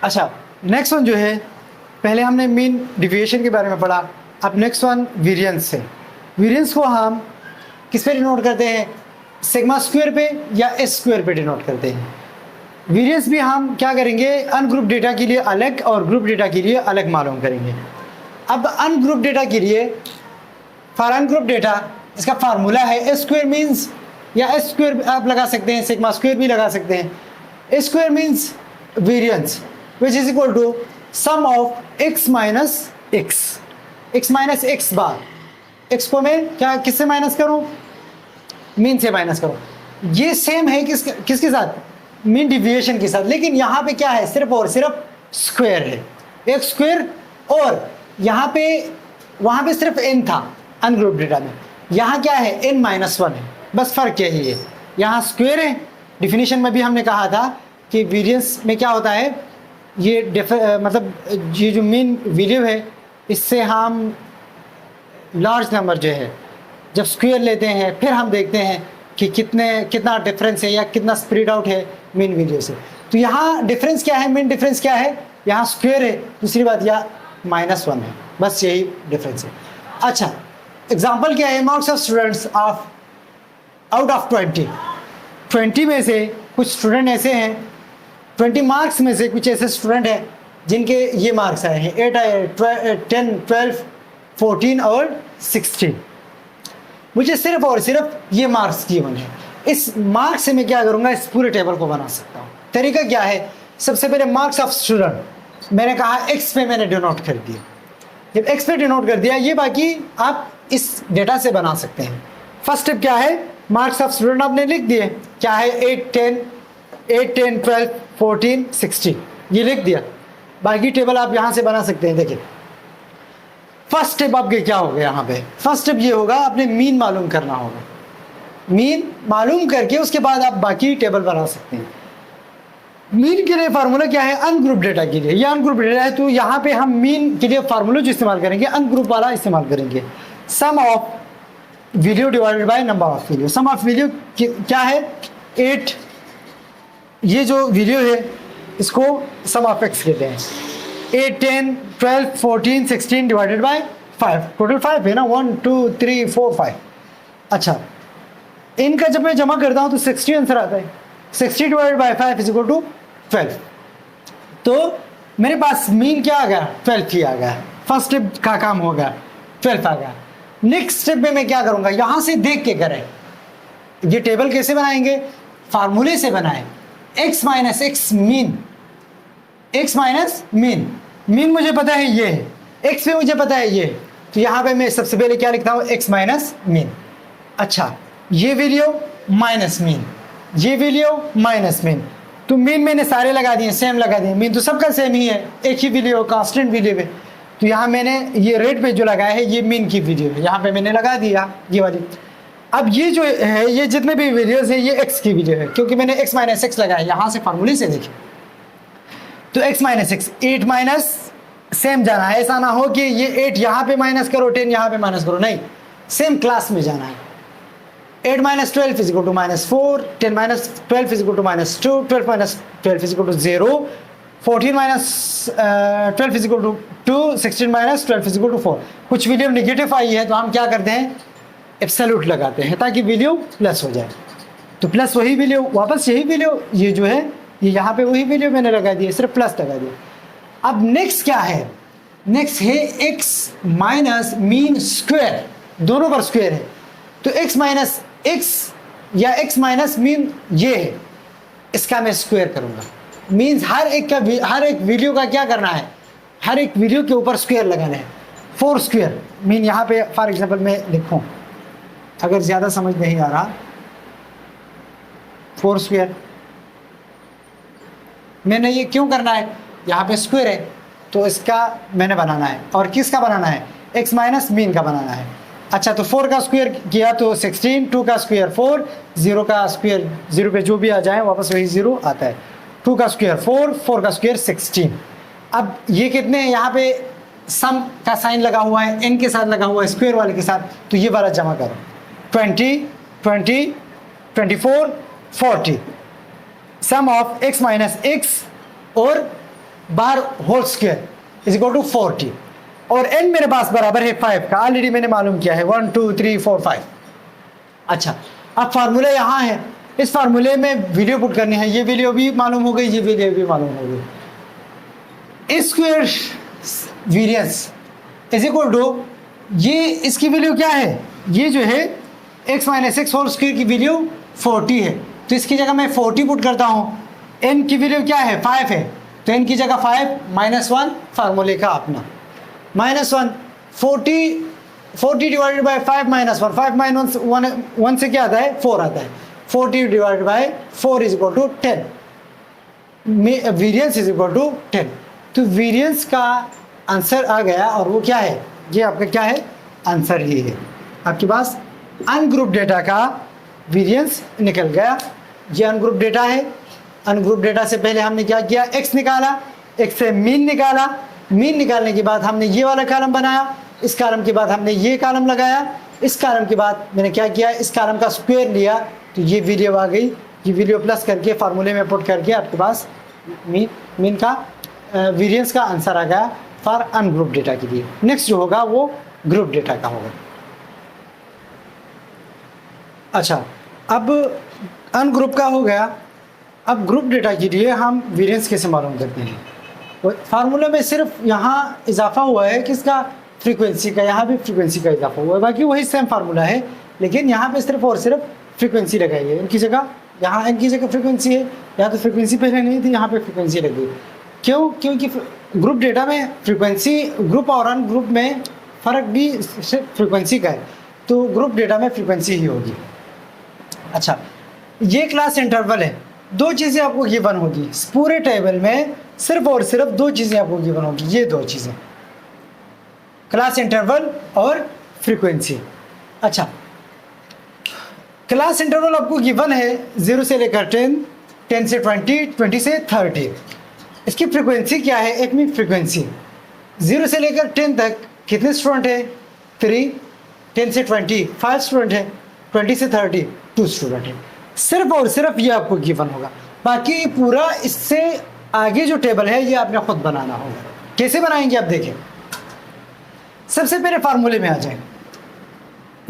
अच्छा, next one जो है, पहले हमने मीन डिविएशन के बारे में पढ़ा, अब नेक्स्ट वन वेरिएंस है। वेरिएंस को हम किस पे डिनोट करते हैं, सिग्मा स्क्वायर पे या एस स्क्वायर पे डिनोट करते हैं। वेरिएंस भी हम क्या करेंगे, अनग्रुप डेटा के लिए अलग और ग्रुप डेटा के लिए अलग मालूम करेंगे। अब अनग्रुप डेटा के लिए, फॉर अनग्रुप डेटा इसका फार्मूला है एस स्क्वायर मीन्स, या एस स्क्वायर आप लगा सकते हैं, सिग्मा स्क्वायर भी लगा सकते हैं। S square means variance which is equal to sum of x minus x bar. X को मैं क्या किससे माइनस करूं, मीन से माइनस करूं। ये सेम है किसके साथ, मीन डिविएशन के साथ, लेकिन यहाँ पे क्या है, सिर्फ और सिर्फ स्क्वायर है, एक स्क्वायर। और यहाँ पे वहाँ पे सिर्फ n था अनग्रुप डेटा में, यहाँ क्या है n माइनस 1 है, बस फर्क यही है। यहाँ स्क्वायर है। डिफिनीशन में भी हमने कहा था कि वेरिएंस में क्या होता है, ये मतलब ये जो मीन वैल्यू है, इससे हम लार्ज नंबर जो है जब स्क्वायर लेते हैं, फिर हम देखते हैं कि कितना डिफरेंस है या कितना स्प्रेड आउट है मीन वैल्यू से। तो यहाँ डिफरेंस क्या है, मीन डिफरेंस क्या है, यहाँ स्क्वायर है, दूसरी बात यहाँ -1 है, बस यही डिफरेंस है। अच्छा, एग्जाम्पल क्या है, marks of students of out of 20 में से कुछ स्टूडेंट ऐसे हैं, 20 मार्क्स में से कुछ ऐसे स्टूडेंट हैं जिनके ये मार्क्स आए हैं, 8 आए, 10, 12, 14 और 16। मुझे सिर्फ और सिर्फ ये मार्क्स गिवन है। इस मार्क्स से मैं क्या करूँगा, इस पूरे टेबल को बना सकता हूँ। तरीका क्या है, सबसे पहले मार्क्स ऑफ स्टूडेंट मैंने कहा एक्स पे मैंने डिनोट कर दिया। जब एक्स पे डिनोट कर दिया, ये बाकी आप इस डेटा से बना सकते हैं। फर्स्ट स्टेप क्या है, मार्क्स ऑफ स्टूडेंट आपने लिख दिए, क्या है 8, 10, 12, 14, 16, ये लिख दिया। बाकी टेबल आप यहाँ से बना सकते हैं। देखिए फर्स्ट स्टेप आपके क्या होगा, यहाँ पे फर्स्ट स्टेप ये होगा, आपने मीन मालूम करना होगा। मीन मालूम करके उसके बाद आप बाकी टेबल बना सकते हैं। मीन के लिए फार्मूला क्या है, अनग्रुप डेटा के लिए, ये अनग्रुप डेटा है, तो यहाँ पे हम मीन के लिए फार्मूला जो इस्तेमाल करेंगे, अनग्रुप वाला इस्तेमाल करेंगे, sum of video divided by number of video. Sum of video क्या है, 8, ये जो वीडियो है इसको सम ऑफ एक्स कहते हैं। 8, 10, 12, 14, 16 डिवाइडेड बाय 5, टोटल 5 है ना, 1, 2, 3, 4, 5। अच्छा, इनका जब मैं जमा करता हूँ तो 60 आंसर आता है। 60 divided by 5 is equal to 12। तो मेरे पास मीन क्या आ गया, 12 ही आ गया। फर्स्ट स्टेप का काम हो गया, 12 आ गया। नेक्स्ट स्टेप में मैं क्या करूँगा, यहाँ से देख के करें। ये टेबल कैसे बनाएंगे, फार्मूले से बनाएं, x minus x mean, x minus mean. Mean मुझे पता है ये है, x पे मुझे पता है ये, तो यहाँ पे मैं सबसे पहले क्या लिखता हूँ, x माइनस मीन। अच्छा, ये वैल्यू माइनस मीन, ये वैल्यू माइनस मीन, तो मीन मैंने सारे लगा दिए, सेम लगा दिए। मीन तो सबका सेम ही है, एक ही वैल्यू कांस्टेंट वैल्यू है। तो यहाँ मैंने ये रेड पे जो लगाया है ये मीन की वैल्यू है, यहाँ पे मैंने लगा दिया ये वाली। अब ये जो है, ये जितने भी वैल्यूज है ये x की वैल्यू है, क्योंकि मैंने x माइनस एक्स लगाया। यहाँ से फार्मूले से देखिए तो x minus x, 8 minus same जाना है, ऐसा ना हो कि ये 8 यहाँ पे माइनस करो, 10 यहाँ पे माइनस करो, नहीं, सेम क्लास में जाना है। 8 minus 12 is equal to -4, 10 minus 12 is equal to -2, 12 minus 12 is equal to 0, 14 minus 12 is equal to 2, 16 minus 12 is equal to 4। कुछ वैल्यू नेगेटिव आई है तो हम क्या करते हैं, एब्सोल्यूट लगाते हैं ताकि वैल्यू प्लस हो जाए। तो प्लस वही वैल्यू, वापस यही वैल्यू, ये जो है ये यहाँ पे वही वैल्यू मैंने लगा दी, सिर्फ प्लस लगा दिया। अब नेक्स्ट क्या है, नेक्स्ट है x माइनस मीन स्क्वायर, दोनों पर स्क्वायर है, तो x माइनस एक्स या x माइनस मीन ये है, इसका मैं स्क्वायर करूँगा। मीन्स हर एक वैल्यू का क्या करना है, हर एक वैल्यू के ऊपर स्क्वायर लगाना है। 4 स्क्वायर मीन यहाँ पे फॉर एग्जाम्पल मैं लिखूँ, अगर ज़्यादा समझ नहीं आ रहा, 4 स्क्वायर मैंने ये क्यों करना है, यहाँ पे स्क्वायर है तो इसका मैंने बनाना है, और किसका बनाना है, x माइनस मीन का बनाना है। अच्छा, तो 4 का स्क्वायर किया तो 16, 2 का स्क्वायर 4, 0 का स्क्वायर 0 पे जो भी आ जाए वापस वही 0 आता है। 2 का स्क्वायर 4, 4 का स्क्वायर 16। अब ये कितने हैं, यहाँ पे सम का साइन लगा हुआ है, n के साथ लगा हुआ है, स्क्वायर वाले के साथ, तो ये वाला जमा करो, 20, 20, 24, 40। Sum of x minus x और बाहर whole square is equal to 40 और n मेरे पास बराबर है 5 का, ऑलरेडी मैंने मालूम किया है 1 2 3 4 5। अच्छा, अब फार्मूला यहाँ है, इस फार्मूले में वैल्यू पुट करनी है, ये वैल्यू भी मालूम हो गई, ये वैल्यू भी मालूम हो गई। Square variance is equal to, ये इसकी वैल्यू क्या है, ये जो है x minus x whole square की वैल्यू 40 है, तो इसकी जगह मैं 40 पुट करता हूँ। n की वैल्यू क्या है 5 है, तो n की जगह 5 माइनस 1 फार्मूले का अपना minus 1 40 divided by 5 minus 1, 5 minus 1 से क्या आता है 4 आता है, 40 divided by 4 is equal to 10, variance is equal to 10। तो वेरिएंस का आंसर आ गया और वो क्या है, ये आपका क्या है आंसर ही है, आपके पास अनग्रुप डेटा का वेरिएंस निकल गया। ये अनग्रुप डेटा है, अनग्रुप डेटा से पहले हमने क्या किया, x निकाला, x से मीन निकाला, मीन निकालने के बाद हमने ये वाला कॉलम बनाया, इस कॉलम के बाद हमने ये कॉलम लगाया, इस कॉलम के बाद मैंने क्या किया, इस कॉलम का स्क्वायर लिया, तो ये वैल्यू आ गई, ये वैल्यू प्लस करके फार्मूले में पुट करके आपके पास मीन का वेरिएंस का आंसर आ गया फॉर अनग्रुप डेटा के लिए। नेक्स्ट जो होगा वो ग्रुप डेटा का होगा। अच्छा, अब अनग्रुप का हो गया, अब ग्रुप डेटा के लिए हम वेरिएंस कैसे मालूम करते हैं। तो फार्मूले में सिर्फ यहाँ इजाफा हुआ है किसका, फ्रीक्वेंसी का, यहाँ भी फ्रीक्वेंसी का इजाफा हुआ है, बाकी वही सेम फार्मूला है, लेकिन यहाँ पे सिर्फ और सिर्फ फ्रीक्वेंसी लगाई है, इनकी जगह यहाँ इनकी जगह फ्रीक्वेंसी है, यहाँ तो फ्रीक्वेंसी पहले नहीं थी, यहाँ पे फ्रीक्वेंसी लगी। क्यों, क्योंकि ग्रुप डेटा में फ्रीक्वेंसी, ग्रुप और अन ग्रुप में फ़र्क भी सिर्फ फ्रीक्वेंसी का है, तो ग्रुप डेटा में फ्रीक्वेंसी ही होगी। अच्छा, ये क्लास इंटरवल है, दो चीज़ें आपको गिवन होगी पूरे टेबल में, सिर्फ और सिर्फ दो चीज़ें आपको गिवन होगी, ये दो चीज़ें, क्लास इंटरवल और फ्रीक्वेंसी। अच्छा, क्लास इंटरवल आपको गिवन है 0 से लेकर 10, 10 से 20, 20 से 30। इसकी फ्रीक्वेंसी क्या है, एक मिनट फ्रीक्वेंसी 0 से लेकर 10 तक कितने स्टूडेंट है 3, 10 से 20 5 स्टूडेंट है, 20 से 30 2 स्टूडेंट है, सिर्फ और सिर्फ ये आपको गिवन होगा। बाकी पूरा इससे आगे जो टेबल है ये आपने खुद बनाना होगा। कैसे बनाएंगे आप देखें, सबसे पहले फार्मूले में आ जाए,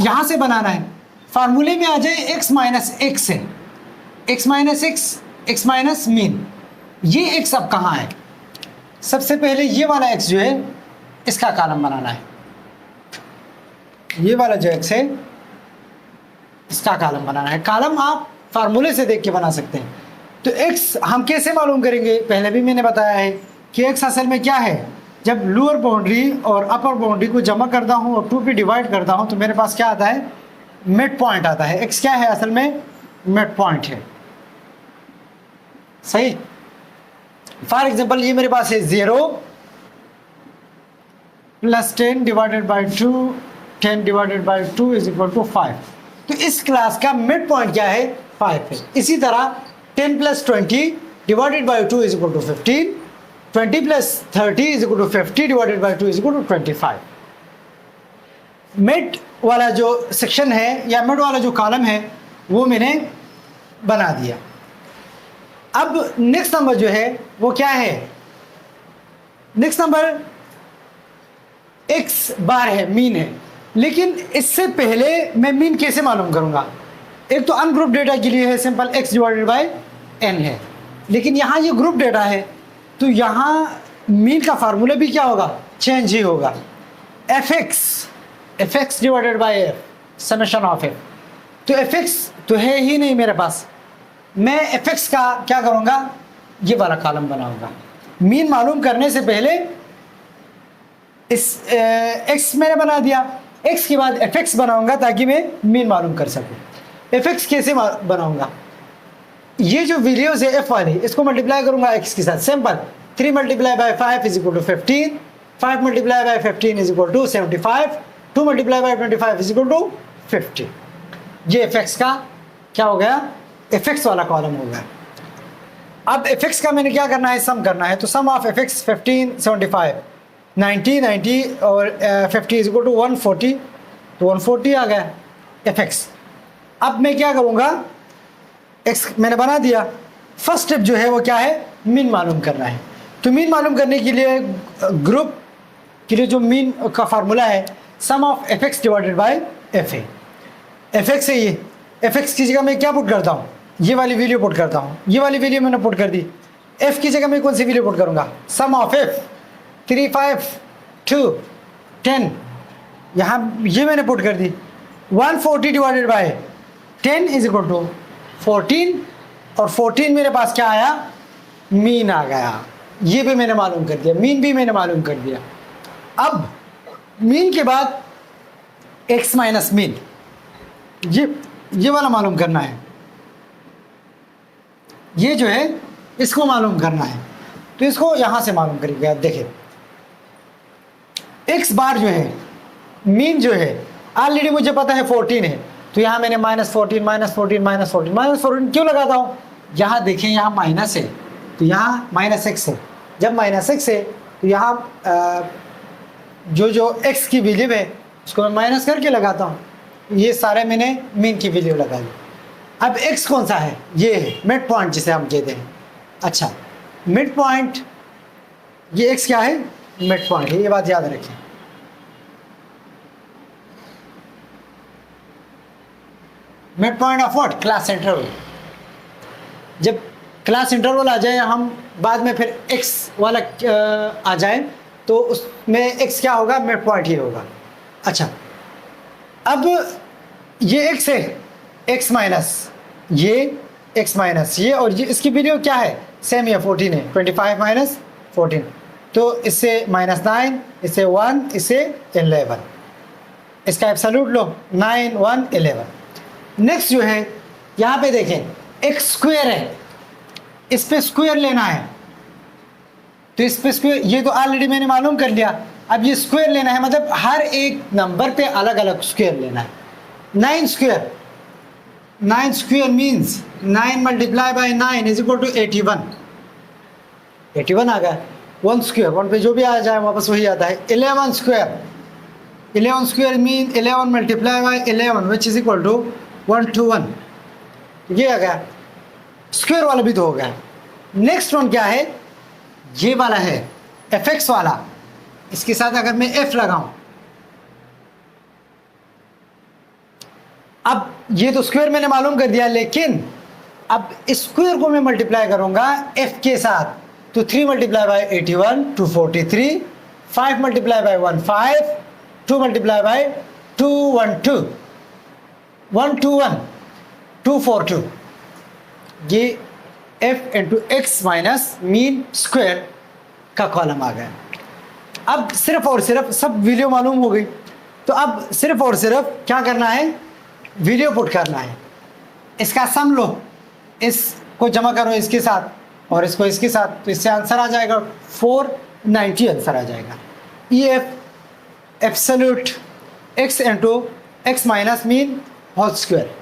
यहाँ से बनाना है, फार्मूले में आ जाए x माइनस एक्स है, x minus x, x minus mean, ये x अब कहाँ है, सबसे पहले ये वाला x जो है इसका कॉलम बनाना है, ये वाला जो x है इसका कॉलम बनाना है। कॉलम आप फार्मूले से देख के बना सकते हैं। तो x हम कैसे मालूम करेंगे, पहले भी मैंने बताया है कि x असल में क्या है, जब लोअर बाउंड्री और अपर बाउंड्री को जमा करता हूँ और 2 पे डिवाइड करता हूँ तो मेरे पास क्या आता है, मिड पॉइंट आता है। x क्या है असल में, मिड पॉइंट है, सही। फॉर एग्जांपल ये मेरे पास है 0 plus 10 divided by 2, 10 divided by 2 is equal to 5। तो इस क्लास का मिड पॉइंट क्या है, 5 है। इसी तरह 10 plus 20 divided by 2 is equal to 15, 20 plus 30 is equal to 50 divided by 2 is equal to 25। Mid वाला जो सेक्शन है या मिड वाला जो कॉलम है वो मैंने बना दिया। अब नेक्स्ट नंबर जो है वो क्या है, नेक्स्ट नंबर x बार है, मीन है, लेकिन इससे पहले मैं मीन कैसे मालूम करूंगा। एक तो अनग्रुप डेटा के लिए है simple x divided by n है, लेकिन यहाँ ये ग्रुप डेटा है तो यहाँ मीन का फार्मूला भी क्या होगा, चेंज ही होगा। fx divided by f, summation of f, तो fx तो है ही नहीं मेरे पास, मैं fx का क्या करूँगा, ये वाला कॉलम बनाऊंगा। मीन मालूम करने से पहले इस x मैंने बना दिया, x के बाद fx बनाऊंगा ताकि मैं मीन मालूम कर सकूं। fx कैसे बनाऊंगा, ये जो वैल्यूज है f वाली इसको मल्टीप्लाई करूंगा x के साथ, simple 3 multiply by 5 is equal to 15, 5 multiply by 15 is equal to 75, 2 multiply by 25 is equal to 50। ये fx का क्या हो गया, fx वाला कॉलम हो गया। अब fx का मैंने क्या करना है, सम करना है, तो सम ऑफ fx 15, 75, 90, 90 और 50 इज इक्वल टू 140, तो 140 आ गया fx। अब मैं क्या करूँगा, x मैंने बना दिया, फर्स्ट स्टेप जो है वो क्या है, मीन मालूम करना है। तो मीन मालूम करने के लिए ग्रुप के लिए जो मीन का फार्मूला है sum of F X divided by F A. F X है ये, एफ एक्स की जगह मैं क्या पुट करता हूँ, ये वाली वैल्यू पुट करता हूँ, ये वाली वैल्यू मैंने पुट कर दी। एफ की जगह मैं कौन सी वैल्यू पुट करूँगा, सम ऑफ एफ 3 5 2 10, यहाँ ये मैंने पुट कर दी। 140 divided by 10 is equal to 14, और 14 मेरे पास क्या आया, मीन आ गया। ये भी मैंने मालूम कर दिया, मीन भी मैंने मालूम कर दिया। अब मीन के बाद एक्स माइनस मीन, ये वाला मालूम करना है, ये जो है इसको मालूम करना है। तो इसको यहां से मालूम करिएगा। देखिए एक्स बार जो है, मीन जो है ऑलरेडी मुझे पता है 14 है, तो यहाँ मैंने -14 -14 -14 -14 क्यों लगाता हूँ, यहाँ देखें यहाँ माइनस है तो यहाँ -x है। जब -x है तो यहाँ जो x की वैल्यू है उसको मैं माइनस करके लगाता हूँ। ये सारे मैंने मीन की वैल्यू लगा ली। अब x कौन सा है, ये है मिड पॉइंट जिसे हम कहते हैं। अच्छा मिड पॉइंट, ये x क्या है, मिड पॉइंट है, ये बात याद रखें। Mid point of what, class interval. जब क्लास इंटरवल आ जाए, हम बाद में फिर x वाला आ जाए तो उसमें x क्या होगा, मिड पॉइंट ही होगा। अच्छा अब ये x है, x माइनस ये x माइनस ये, और ये इसकी वैल्यू क्या है, सेम ये 14 है। 25 माइनस 14, तो इससे -9, इससे 1, इससे 11, इसका एब्सोल्यूट लो 9 1 11। नेक्स्ट जो है यहाँ पे देखें x स्क्वायर है, इस पे स्क्वायर लेना है, तो इस पे स्क्वायर, ये तो ऑलरेडी मैंने मालूम कर लिया। अब ये स्क्वायर लेना है, मतलब हर एक नंबर पे अलग अलग स्क्वायर लेना है। 9 square, 9 square means 9 multiply by 9 is equal to 81। 81 आ गया। 1 स्क्वायर, 1 पे जो भी आ जाए वापस वही आता है। 11 square, 11 square mean 11 multiply by 11 which is equal to 121, ये आ गया। स्क्वायर वाला भी तो हो गया। नेक्स्ट वन क्या है, ये वाला है एफ एक्स वाला। इसके साथ अगर मैं एफ लगाऊं, अब ये तो स्क्वायर मैंने मालूम कर दिया, लेकिन अब स्क्वायर को मैं मल्टीप्लाई करूंगा एफ के साथ, तो 3 multiply by 81 243, 5 multiply by 15, 2 multiply by 212, 121 242, ये f into x minus mean square का कॉलम आ गया। अब सिर्फ और सिर्फ सब वैल्यू मालूम हो गई, तो अब सिर्फ और सिर्फ क्या करना है, वैल्यू पुट करना है। इसका सम लो, इसको जमा करो इसके साथ और इसको इसके साथ, तो इससे आंसर आ जाएगा 490 आंसर आ जाएगा। E F absolute x into x minus mean whole square.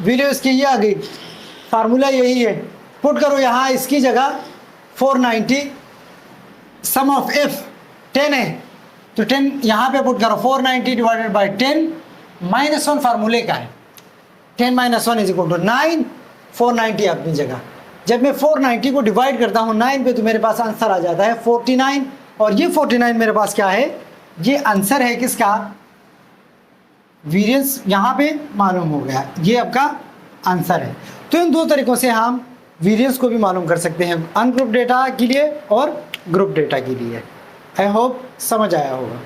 Value इसकी ये आ गई, फार्मूला यही है। पुट करो यहाँ इसकी जगह 490, सम ऑफ एफ 10 है तो 10 यहाँ पे पुट करो, 490 डिवाइडेड बाई 10 -1 फार्मूले का है। 10 - 1 इज इक्वल टू 9, 490 अपनी जगह। जब मैं 490 को डिवाइड करता हूँ 9 पे तो मेरे पास आंसर आ जाता है 49, और ये 49 मेरे पास क्या है, ये आंसर है किसका, वेरिएंस यहाँ पे मालूम हो गया, ये आपका आंसर है। तो इन दो तरीकों से हम वेरिएंस को भी मालूम कर सकते हैं, अनग्रुप डेटा के लिए और ग्रुप डेटा के लिए। आई होप समझ आया होगा।